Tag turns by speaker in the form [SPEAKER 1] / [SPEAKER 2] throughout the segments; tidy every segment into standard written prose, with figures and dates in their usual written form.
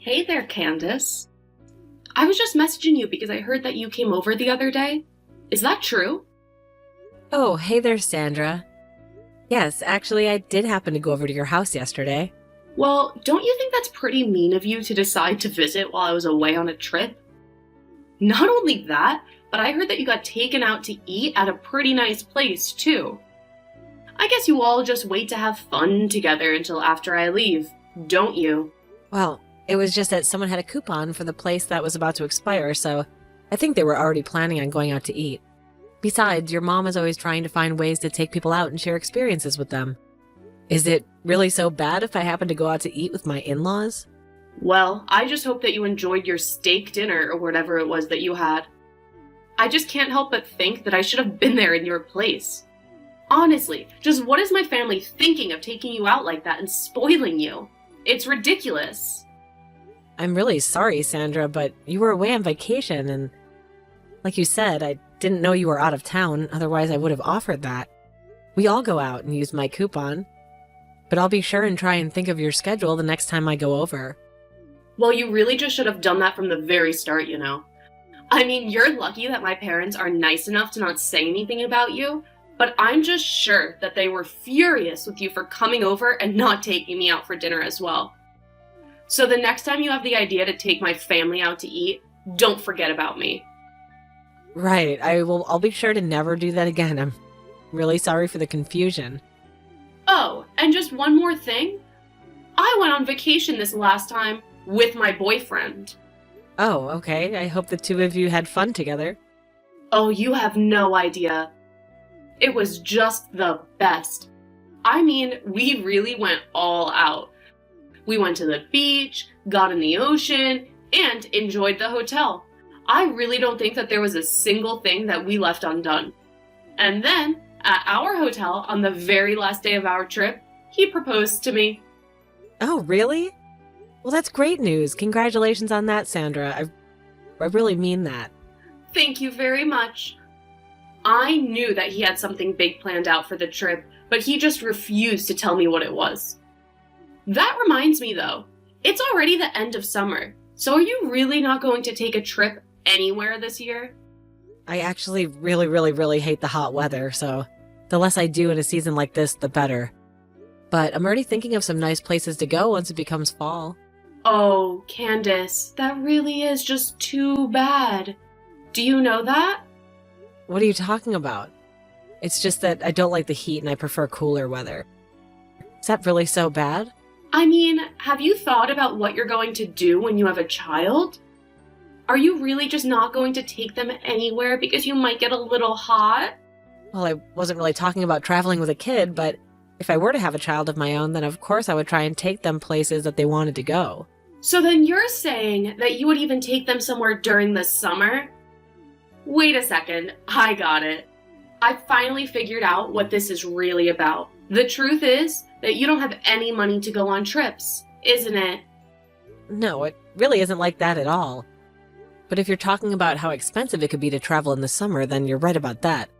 [SPEAKER 1] Hey there, Candace. I was just messaging you because I heard that you came over the other day. Is that true?
[SPEAKER 2] Oh, hey there, Sandra. Yes, actually, I did happen to go over to your house yesterday.
[SPEAKER 1] Well, don't you think that's pretty mean of you to decide to visit while I was away on a trip? Not only that, but I heard that you got taken out to eat at a pretty nice place, too. I guess you all just wait to have fun together until after I leave, don't you?
[SPEAKER 2] Well, it was just that someone had a coupon for the place that was about to expire, so I think they were already planning on going out to eat. Besides, your mom is always trying to find ways to take people out and share experiences with them. Is it really so bad if I happen to go out to eat with my in-laws?
[SPEAKER 1] Well, I just hope that you enjoyed your steak dinner or whatever it was that you had. I just can't help but think that I should have been there in your place. Honestly, just what is my family thinking of taking you out like that and spoiling you? It's ridiculous.
[SPEAKER 2] I'm really sorry, Sandra, but you were away on vacation and, like you said, I didn't know you were out of town, otherwise I would have offered that. We all go out and use my coupon, but I'll be sure and try and think of your schedule the next time I go over.
[SPEAKER 1] Well, you really just should have done that from the very start, you know. I mean, you're lucky that my parents are nice enough to not say anything about you, but I'm just sure that they were furious with you for coming over and not taking me out for dinner as well. So the next time you have the idea to take my family out to eat, don't forget about me.
[SPEAKER 2] Right, I'll be sure to never do that again. I'm really sorry for the confusion.
[SPEAKER 1] Oh, and just one more thing. I went on vacation this last time with my boyfriend.
[SPEAKER 2] Oh, okay. I hope the two of you had fun together.
[SPEAKER 1] Oh, you have no idea. It was just the best. I mean, we really went all out. We went to the beach, got in the ocean, and enjoyed the hotel. I really don't think that there was a single thing that we left undone. And then, at our hotel, on the very last day of our trip, he proposed to me.
[SPEAKER 2] Oh, really? Well, that's great news. Congratulations on that, Sandra. I really mean that.
[SPEAKER 1] Thank you very much. I knew that he had something big planned out for the trip, but he just refused to tell me what it was. That reminds me, though, it's already the end of summer, so are you really not going to take a trip anywhere this year?
[SPEAKER 2] I actually really hate the hot weather, so the less I do in a season like this, the better. But I'm already thinking of some nice places to go once it becomes fall.
[SPEAKER 1] Oh, Candace, that really is just too bad. Do you know that?
[SPEAKER 2] What are you talking about? It's just that I don't like the heat and I prefer cooler weather. Is that really so bad?
[SPEAKER 1] I mean, have you thought about what you're going to do when you have a child? Are you really just not going to take them anywhere because you might get a little hot?
[SPEAKER 2] Well, I wasn't really talking about traveling with a kid, but if I were to have a child of my own, then of course I would try and take them places that they wanted to go.
[SPEAKER 1] So then you're saying that you would even take them somewhere during the summer? Wait a second, I got it. I finally figured out what this is really about. The truth is that you don't have any money to go on trips, isn't it?
[SPEAKER 2] No, it really isn't like that at all. But if you're talking about how expensive it could be to travel in the summer, then you're right about that.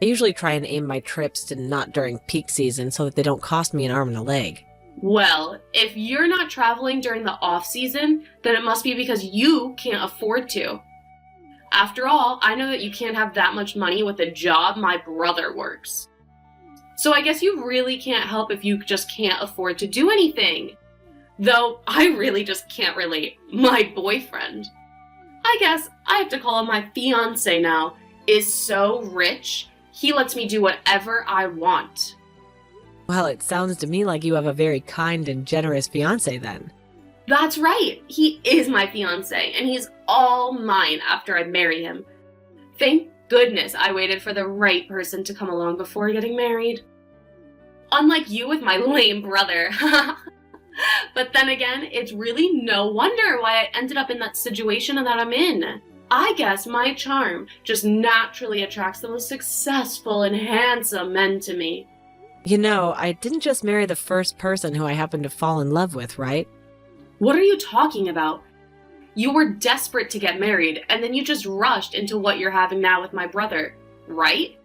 [SPEAKER 2] I usually try and aim my trips to not during peak season so that they don't cost me an arm and a leg.
[SPEAKER 1] Well, if you're not traveling during the off-season, then it must be because you can't afford to. After all, I know that you can't have that much money with a job my brother works. So I guess you really can't help if you just can't afford to do anything. Though I really just can't relate. My boyfriend, I guess I have to call him my fiancé now, is so rich, he lets me do whatever I want.
[SPEAKER 2] Well, it sounds to me like you have a very kind and generous fiancé then.
[SPEAKER 1] That's right, he is my fiancé, and he's all mine after I marry him. Thank goodness I waited for the right person to come along before getting married. Unlike you with my lame brother. But then again, it's really no wonder why I ended up in that situation that I'm in. I guess my charm just naturally attracts the most successful and handsome men to me.
[SPEAKER 2] You know, I didn't just marry the first person who I happened to fall in love with, right?
[SPEAKER 1] What are you talking about? You were desperate to get married, and then you just rushed into what you're having now with my brother, right?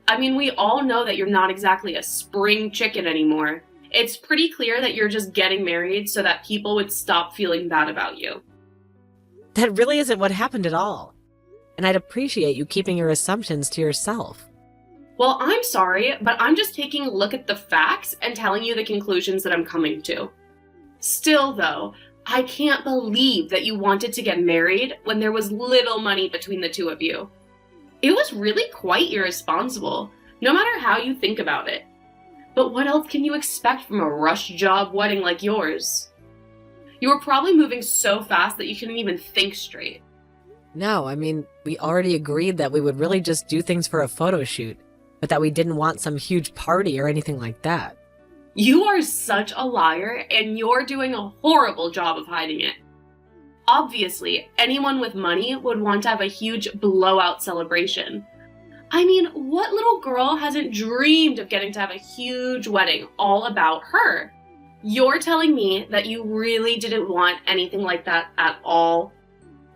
[SPEAKER 1] I mean, we all know that you're not exactly a spring chicken anymore. It's pretty clear that you're just getting married so that people would stop feeling bad about you.
[SPEAKER 2] That really isn't what happened at all. And I'd appreciate you keeping your assumptions to yourself.
[SPEAKER 1] Well, I'm sorry, but I'm just taking a look at the facts and telling you the conclusions that I'm coming to. Still, though, I can't believe that you wanted to get married when there was little money between the two of you. It was really quite irresponsible, no matter how you think about it. But what else can you expect from a rush job wedding like yours? You were probably moving so fast that you couldn't even think straight.
[SPEAKER 2] No, I mean, we already agreed that we would really just do things for a photo shoot, but that we didn't want some huge party or anything like that.
[SPEAKER 1] You are such a liar, and you're doing a horrible job of hiding it. Obviously, anyone with money would want to have a huge blowout celebration. I mean, what little girl hasn't dreamed of getting to have a huge wedding all about her? You're telling me that you really didn't want anything like that at all?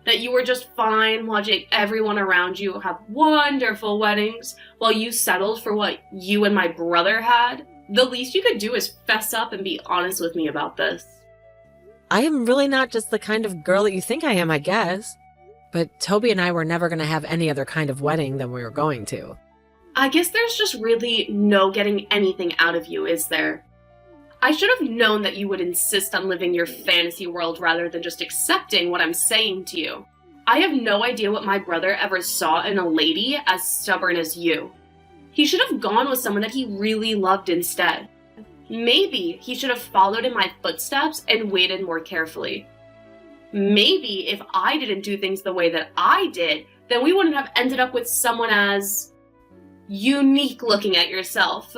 [SPEAKER 1] That you were just fine watching everyone around you have wonderful weddings while you settled for what you and my brother had? The least you could do is fess up and be honest with me about this.
[SPEAKER 2] I am really not just the kind of girl that you think I am, I guess. But Toby and I were never going to have any other kind of wedding than we were going to.
[SPEAKER 1] I guess there's just really no getting anything out of you, is there? I should have known that you would insist on living your fantasy world rather than just accepting what I'm saying to you. I have no idea what my brother ever saw in a lady as stubborn as you. He should have gone with someone that he really loved instead. Maybe he should have followed in my footsteps and waited more carefully. Maybe if I didn't do things the way that I did, then we wouldn't have ended up with someone as unique looking at yourself.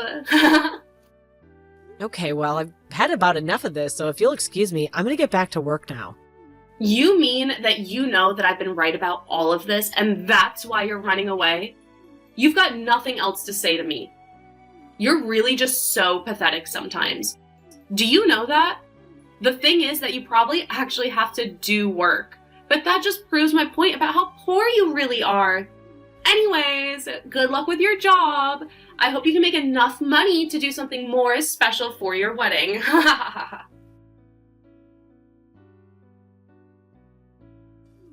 [SPEAKER 2] Okay, well, I've had about enough of this, so if you'll excuse me, I'm going to get back to work now.
[SPEAKER 1] You mean that you know that I've been right about all of this, and that's why you're running away? You've got nothing else to say to me. You're really just so pathetic sometimes. Do you know that? The thing is that you probably actually have to do work, but that just proves my point about how poor you really are. Anyways, good luck with your job. I hope you can make enough money to do something more special for your wedding.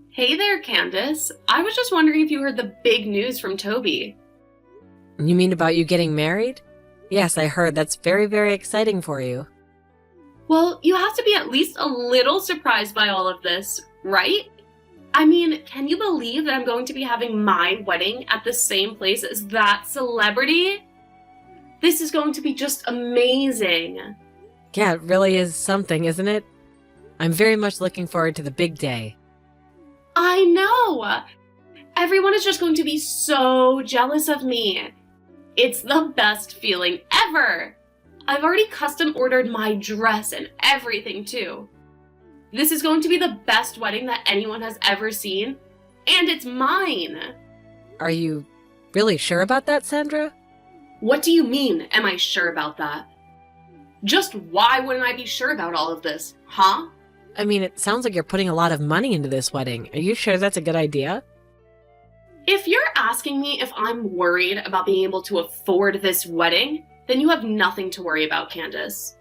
[SPEAKER 1] Hey there, Candace. I was just wondering if you heard the big news from Toby.
[SPEAKER 2] You mean about you getting married? Yes, I heard. That's very, very exciting for you.
[SPEAKER 1] Well, you have to be at least a little surprised by all of this, right? I mean, can you believe that I'm going to be having my wedding at the same place as that celebrity? This is going to be just amazing.
[SPEAKER 2] Yeah, it really is something, isn't it? I'm very much looking forward to the big day.
[SPEAKER 1] I know! Everyone is just going to be so jealous of me. It's the best feeling ever! I've already custom ordered my dress and everything too. This is going to be the best wedding that anyone has ever seen, and it's mine!
[SPEAKER 2] Are you really sure about that, Sandra?
[SPEAKER 1] What do you mean, am I sure about that? Just why wouldn't I be sure about all of this, huh?
[SPEAKER 2] I mean, it sounds like you're putting a lot of money into this wedding. Are you sure that's a good idea?
[SPEAKER 1] If you're asking me if I'm worried about being able to afford this wedding, then you have nothing to worry about, Candace.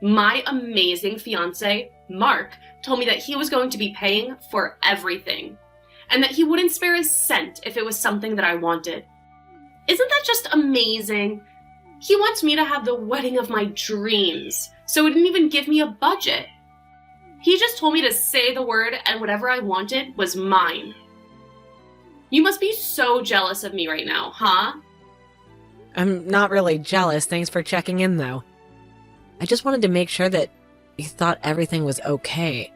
[SPEAKER 1] My amazing fiancé, Mark, told me that he was going to be paying for everything, and that he wouldn't spare a cent if it was something that I wanted. Isn't that just amazing? He wants me to have the wedding of my dreams, so he didn't even give me a budget. He just told me to say the word and whatever I wanted was mine. You must be so jealous of me right now, huh?
[SPEAKER 2] I'm not really jealous. Thanks for checking in, though. I just wanted to make sure that you thought everything was okay.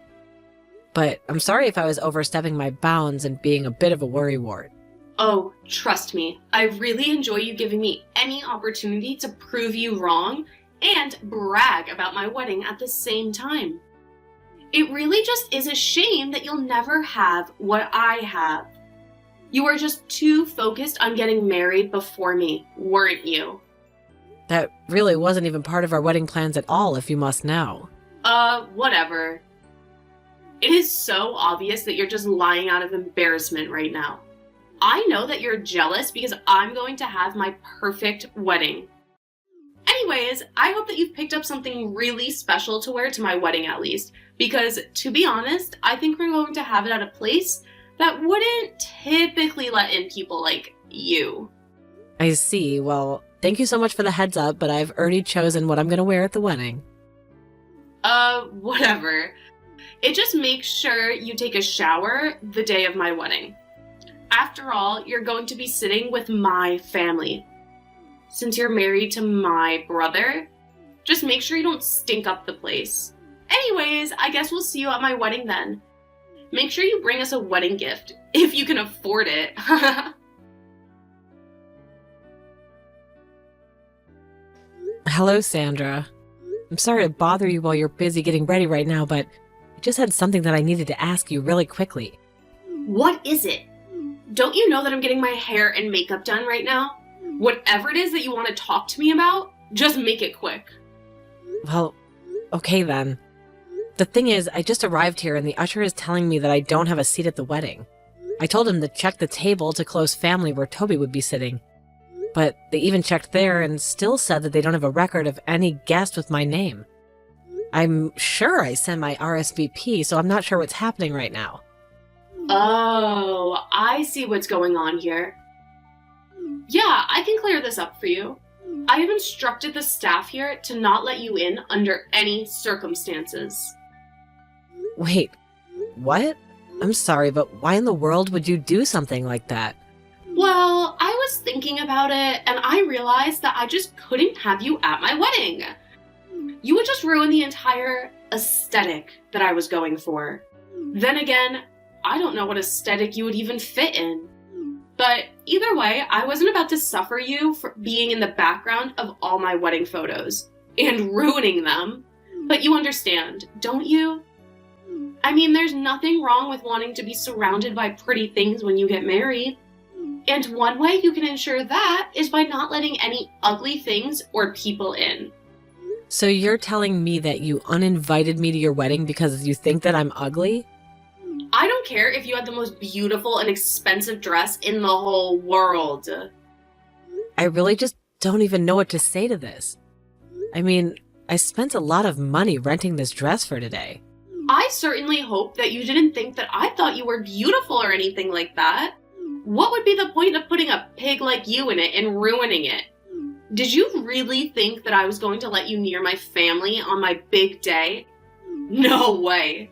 [SPEAKER 2] But I'm sorry if I was overstepping my bounds and being a bit of a worrywart.
[SPEAKER 1] Oh, trust me, I really enjoy you giving me any opportunity to prove you wrong and brag about my wedding at the same time. It really just is a shame that you'll never have what I have. You were just too focused on getting married before me, weren't you?
[SPEAKER 2] That really wasn't even part of our wedding plans at all, if you must know.
[SPEAKER 1] Whatever. It is so obvious that you're just lying out of embarrassment right now. I know that you're jealous because I'm going to have my perfect wedding. Anyways, I hope that you've picked up something really special to wear to my wedding at least, because to be honest, I think we're going to have it at a place that wouldn't typically let in people like you.
[SPEAKER 2] I see. Well, thank you so much for the heads up, but I've already chosen what I'm going to wear at the wedding.
[SPEAKER 1] Whatever. It just makes sure you take a shower the day of my wedding. After all, you're going to be sitting with my family. Since you're married to my brother, just make sure you don't stink up the place. Anyways, I guess we'll see you at my wedding then. Make sure you bring us a wedding gift, if you can afford it.
[SPEAKER 2] Hello, Sandra. I'm sorry to bother you while you're busy getting ready right now, but I just had something that I needed to ask you really quickly.
[SPEAKER 1] What is it? Don't you know that I'm getting my hair and makeup done right now? Whatever it is that you want to talk to me about, just make it quick.
[SPEAKER 2] Well, okay then. The thing is, I just arrived here and the usher is telling me that I don't have a seat at the wedding. I told him to check the table to close family where Toby would be sitting. But they even checked there and still said that they don't have a record of any guest with my name. I'm sure I sent my RSVP, so I'm not sure what's happening right now.
[SPEAKER 1] Oh, I see what's going on here. Yeah, I can clear this up for you. I have instructed the staff here to not let you in under any circumstances.
[SPEAKER 2] Wait, what? I'm sorry, but why in the world would you do something like that?
[SPEAKER 1] Well, I was thinking about it, and I realized that I just couldn't have you at my wedding. You would just ruin the entire aesthetic that I was going for. Then again, I don't know what aesthetic you would even fit in. But either way, I wasn't about to suffer you for being in the background of all my wedding photos and ruining them. But you understand, don't you? I mean, there's nothing wrong with wanting to be surrounded by pretty things when you get married. And one way you can ensure that is by not letting any ugly things or people in.
[SPEAKER 2] So you're telling me that you uninvited me to your wedding because you think that I'm ugly?
[SPEAKER 1] I don't care if you had the most beautiful and expensive dress in the whole world.
[SPEAKER 2] I really just don't even know what to say to this. I mean, I spent a lot of money renting this dress for today.
[SPEAKER 1] I certainly hope that you didn't think that I thought you were beautiful or anything like that. What would be the point of putting a pig like you in it and ruining it? Did you really think that I was going to let you near my family on my big day? No way.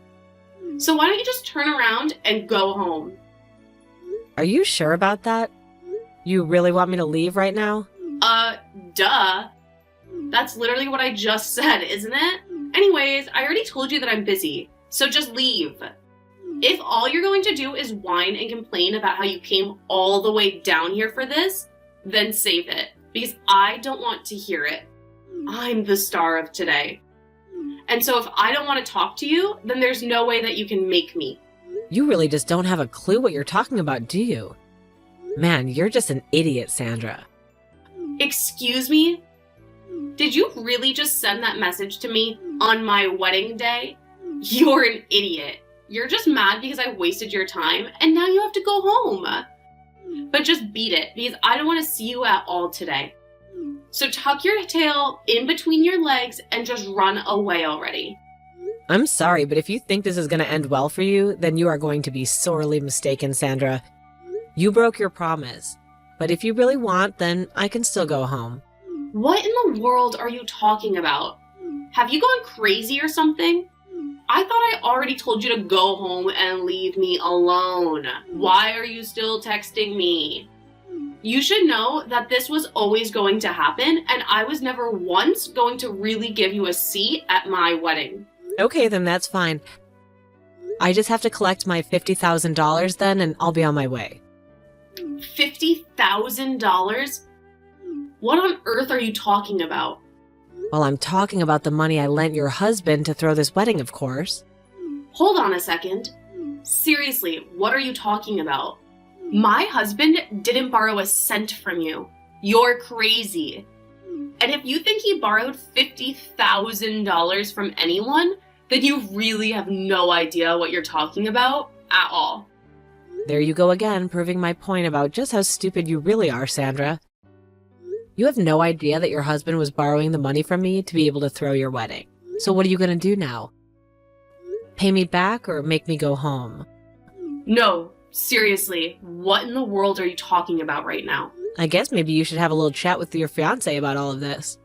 [SPEAKER 1] So why don't you just turn around and go home?
[SPEAKER 2] Are you sure about that? You really want me to leave right now?
[SPEAKER 1] Duh. That's literally what I just said, isn't it? Anyways, I already told you that I'm busy, so just leave. If all you're going to do is whine and complain about how you came all the way down here for this, then save it, because I don't want to hear it. I'm the star of today. And so if I don't want to talk to you, then there's no way that you can make me.
[SPEAKER 2] You really just don't have a clue what you're talking about, do you? Man, you're just an idiot, Sandra.
[SPEAKER 1] Excuse me? Did you really just send that message to me on my wedding day? You're an idiot. You're just mad because I wasted your time, and now you have to go home. But just beat it, because I don't want to see you at all today. So tuck your tail in between your legs and just run away already.
[SPEAKER 2] I'm sorry, but if you think this is going to end well for you, then you are going to be sorely mistaken, Sandra. You broke your promise. But if you really want, then I can still go home.
[SPEAKER 1] What in the world are you talking about? Have you gone crazy or something? I thought I already told you to go home and leave me alone. Why are you still texting me? You should know that this was always going to happen, and I was never once going to really give you a seat at my wedding.
[SPEAKER 2] Okay, then that's fine. I just have to collect my $50,000 then, and I'll be on my way.
[SPEAKER 1] $50,000? What on earth are you talking about?
[SPEAKER 2] Well, I'm talking about the money I lent your husband to throw this wedding, of course.
[SPEAKER 1] Hold on a second. Seriously, what are you talking about? My husband didn't borrow a cent from you. You're crazy. And if you think he borrowed $50,000 from anyone, then you really have no idea what you're talking about at all.
[SPEAKER 2] There you go again, proving my point about just how stupid you really are, Sandra. You have no idea that your husband was borrowing the money from me to be able to throw your wedding. So what are you going to do now? Pay me back or make me go home?
[SPEAKER 1] No, seriously, what in the world are you talking about right now?
[SPEAKER 2] I guess maybe you should have a little chat with your fiancé about all of this.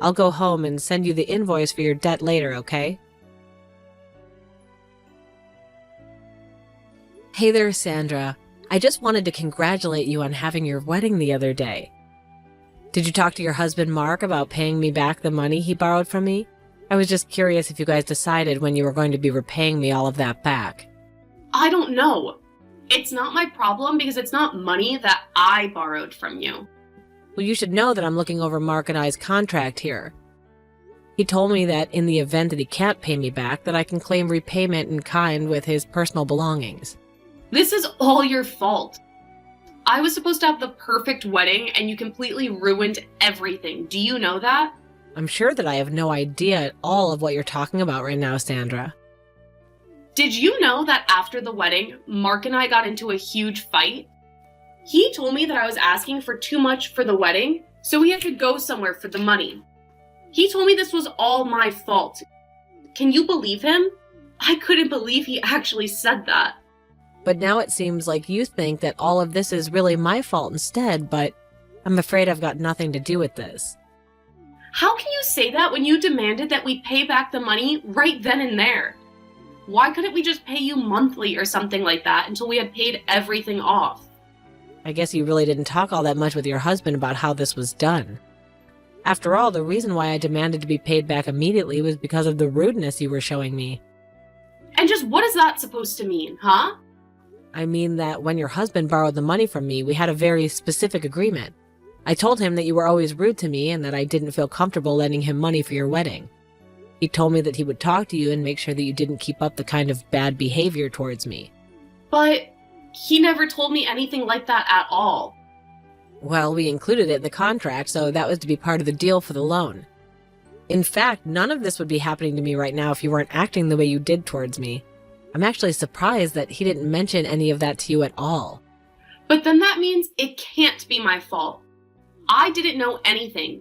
[SPEAKER 2] I'll go home and send you the invoice for your debt later, okay? Hey there, Sandra. I just wanted to congratulate you on having your wedding the other day. Did you talk to your husband Mark about paying me back the money he borrowed from me? I was just curious if you guys decided when you were going to be repaying me all of that back.
[SPEAKER 1] I don't know. It's not my problem because it's not money that I borrowed from you.
[SPEAKER 2] Well, you should know that I'm looking over Mark and I's contract here. He told me that in the event that he can't pay me back, that I can claim repayment in kind with his personal belongings.
[SPEAKER 1] This is all your fault. I was supposed to have the perfect wedding and you completely ruined everything. Do you know that?
[SPEAKER 2] I'm sure that I have no idea at all of what you're talking about right now, Sandra.
[SPEAKER 1] Did you know that after the wedding, Mark and I got into a huge fight? He told me that I was asking for too much for the wedding, so we had to go somewhere for the money. He told me this was all my fault. Can you believe him? I couldn't believe he actually said that.
[SPEAKER 2] But now it seems like you think that all of this is really my fault instead, but I'm afraid I've got nothing to do with this.
[SPEAKER 1] How can you say that when you demanded that we pay back the money right then and there? Why couldn't we just pay you monthly or something like that until we had paid everything off?
[SPEAKER 2] I guess you really didn't talk all that much with your husband about how this was done. After all, the reason why I demanded to be paid back immediately was because of the rudeness you were showing me.
[SPEAKER 1] And just what is that supposed to mean, huh?
[SPEAKER 2] I mean that when your husband borrowed the money from me, we had a very specific agreement. I told him that you were always rude to me and that I didn't feel comfortable lending him money for your wedding. He told me that he would talk to you and make sure that you didn't keep up the kind of bad behavior towards me.
[SPEAKER 1] But he never told me anything like that at all.
[SPEAKER 2] Well, we included it in the contract, so that was to be part of the deal for the loan. In fact, none of this would be happening to me right now if you weren't acting the way you did towards me. I'm actually surprised that he didn't mention any of that to you at all.
[SPEAKER 1] But then that means it can't be my fault. I didn't know anything.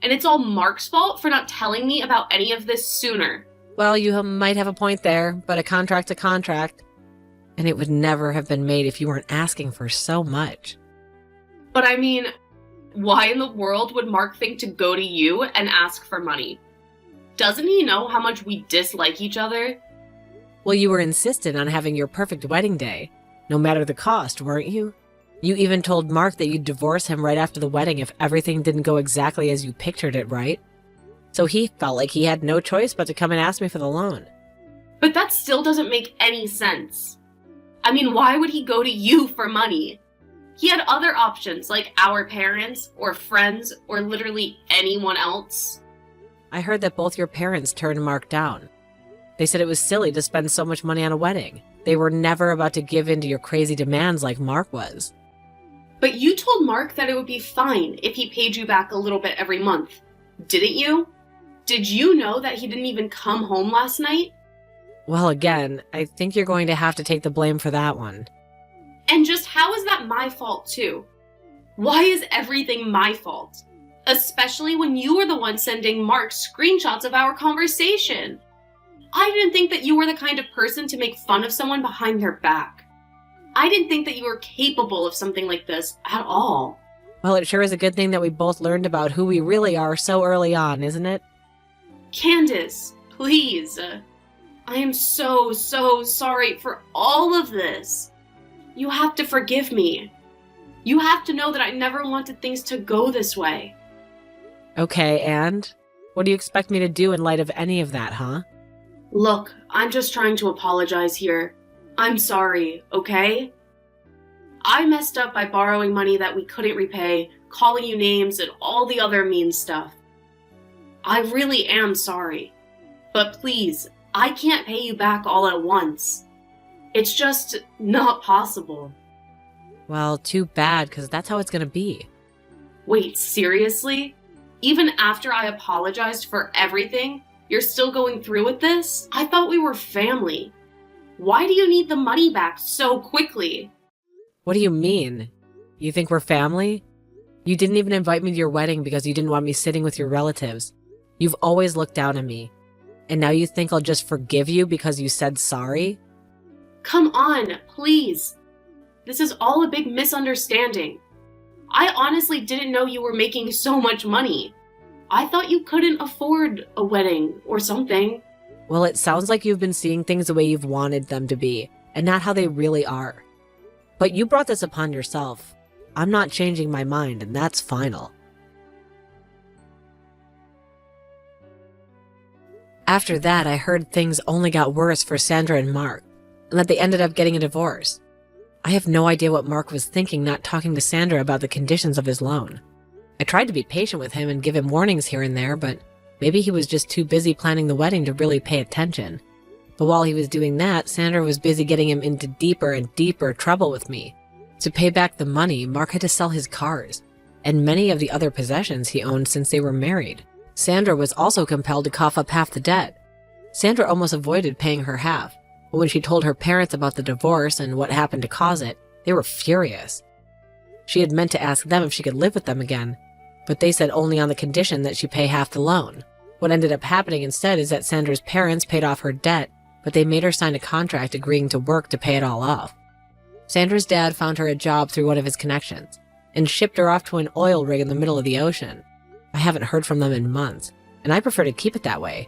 [SPEAKER 1] And it's all Mark's fault for not telling me about any of this sooner.
[SPEAKER 2] Well, you might have a point there, but a contract's a contract. And it would never have been made if you weren't asking for so much.
[SPEAKER 1] But I mean, why in the world would Mark think to go to you and ask for money? Doesn't he know how much we dislike each other?
[SPEAKER 2] Well, you were insistent on having your perfect wedding day, no matter the cost, weren't you? You even told Mark that you'd divorce him right after the wedding if everything didn't go exactly as you pictured it, right? So he felt like he had no choice but to come and ask me for the loan.
[SPEAKER 1] But that still doesn't make any sense. I mean, why would he go to you for money? He had other options, like our parents, or friends, or literally anyone else.
[SPEAKER 2] I heard that both your parents turned Mark down. They said it was silly to spend so much money on a wedding. They were never about to give in to your crazy demands like Mark was.
[SPEAKER 1] But you told Mark that it would be fine if he paid you back a little bit every month, didn't you? Did you know that he didn't even come home last night?
[SPEAKER 2] Well, again, I think you're going to have to take the blame for that one.
[SPEAKER 1] And just how is that my fault too? Why is everything my fault? Especially when you were the one sending Mark screenshots of our conversation. I didn't think that you were the kind of person to make fun of someone behind their back. I didn't think that you were capable of something like this at all.
[SPEAKER 2] Well, it sure is a good thing that we both learned about who we really are so early on, isn't it?
[SPEAKER 1] Candace, please. I am so sorry for all of this. You have to forgive me. You have to know that I never wanted things to go this way.
[SPEAKER 2] Okay, and? What do you expect me to do in light of any of that, huh?
[SPEAKER 1] Look, I'm just trying to apologize here. I'm sorry, okay? I messed up by borrowing money that we couldn't repay, calling you names, and all the other mean stuff. I really am sorry. But please, I can't pay you back all at once. It's just not possible.
[SPEAKER 2] Well, too bad, because that's how it's going to be.
[SPEAKER 1] Wait, seriously? Even after I apologized for everything, you're still going through with this? I thought we were family. Why do you need the money back so quickly?
[SPEAKER 2] What do you mean? You think we're family? You didn't even invite me to your wedding because you didn't want me sitting with your relatives. You've always looked down on me. And now you think I'll just forgive you because you said sorry?
[SPEAKER 1] Come on, please. This is all a big misunderstanding. I honestly didn't know you were making so much money. I thought you couldn't afford a wedding or something.
[SPEAKER 2] Well, it sounds like you've been seeing things the way you've wanted them to be, and not how they really are. But you brought this upon yourself. I'm not changing my mind, and that's final. After that, I heard things only got worse for Sandra and Mark, and that they ended up getting a divorce. I have no idea what Mark was thinking not talking to Sandra about the conditions of his loan. I tried to be patient with him and give him warnings here and there, but maybe he was just too busy planning the wedding to really pay attention. But while he was doing that, Sandra was busy getting him into deeper and deeper trouble with me. To pay back the money, Mark had to sell his cars, and many of the other possessions he owned since they were married. Sandra was also compelled to cough up half the debt. Sandra almost avoided paying her half, but when she told her parents about the divorce and what happened to cause it, they were furious. She had meant to ask them if she could live with them again, but they said only on the condition that she pay half the loan. What ended up happening instead is that Sandra's parents paid off her debt, but they made her sign a contract agreeing to work to pay it all off. Sandra's dad found her a job through one of his connections and shipped her off to an oil rig in the middle of the ocean. I haven't heard from them in months, and I prefer to keep it that way.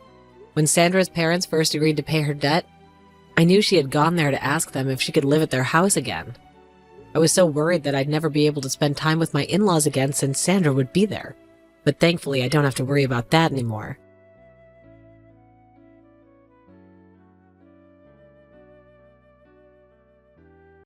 [SPEAKER 2] When Sandra's parents first agreed to pay her debt, I knew she had gone there to ask them if she could live at their house again. I was so worried that I'd never be able to spend time with my in-laws again since Sandra would be there. But thankfully, I don't have to worry about that anymore.